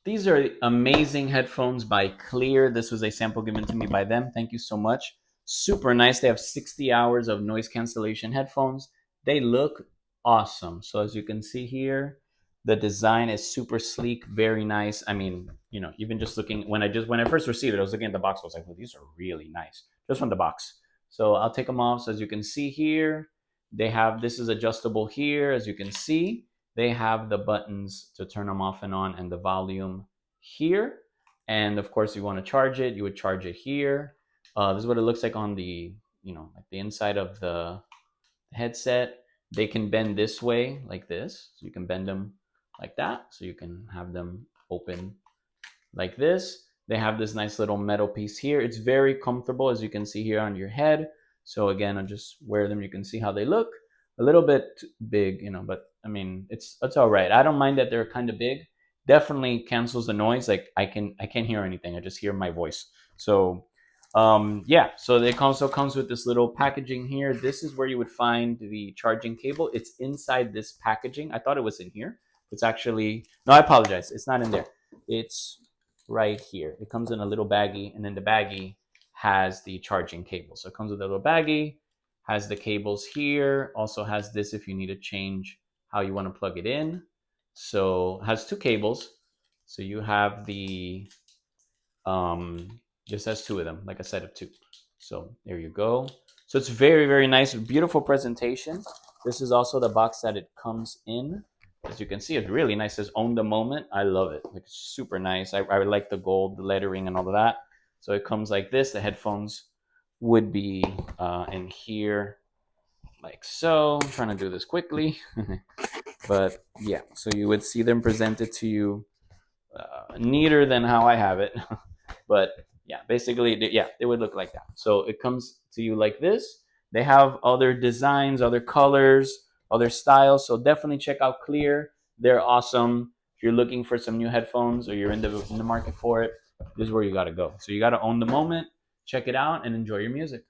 These are amazing headphones by Cleer. This was a sample given to me by them. Thank you so much. Super nice. They have 60 hours of noise cancellation headphones. They look awesome. So as you can see here, the design is super sleek, very nice. I mean, you know, even just looking when I first received it, I was looking at the box. I was like, well, these are really nice, just from the box. So I'll take them off. So as you can see here, they have this is adjustable here. As you can see, they have the buttons to turn them off and on and the volume here. And of course, if you want to charge it, you would charge it here. This is what it looks like on the, you know, like the inside of the headset. They can bend this way like this. So you can bend them like that. So you can have them open like this. They have this nice little metal piece here. It's very comfortable, as you can see here on your head. So again, I'll just wear them. You can see how they look. A little bit big, you know, but I mean, it's all right. I don't mind that they're kind of big. Definitely cancels the noise. Like I can't hear anything. I just hear my voice. So yeah, so it also comes with this little packaging here. This is where you would find the charging cable. It's inside this packaging. I thought it was in here. It's actually, no, I apologize. It's not in there. It's right here. It comes in a little baggie, and then the baggie has the charging cable. So it comes with a little baggie, has the cables here, also has this if you need to change how you want to plug it in. So it has two cables. So you have the just has two of them, like a set of two. So there you go. So it's very, very nice, beautiful presentation. This is also the box that it comes in. As you can see, it's really nice. It says "Own the Moment." I love it. Like super nice. I like the gold lettering and all of that. So it comes like this. The headphones would be in here, like so. I'm trying to do this quickly, but yeah. So you would see them presented to you neater than how I have it. But yeah, basically, yeah, it would look like that. So it comes to you like this. They have other designs, other colors, other styles. So definitely check out Cleer. They're awesome. If you're looking for some new headphones or you're in the market for it, this is where you got to go. So you got to own the moment, check it out, and enjoy your music.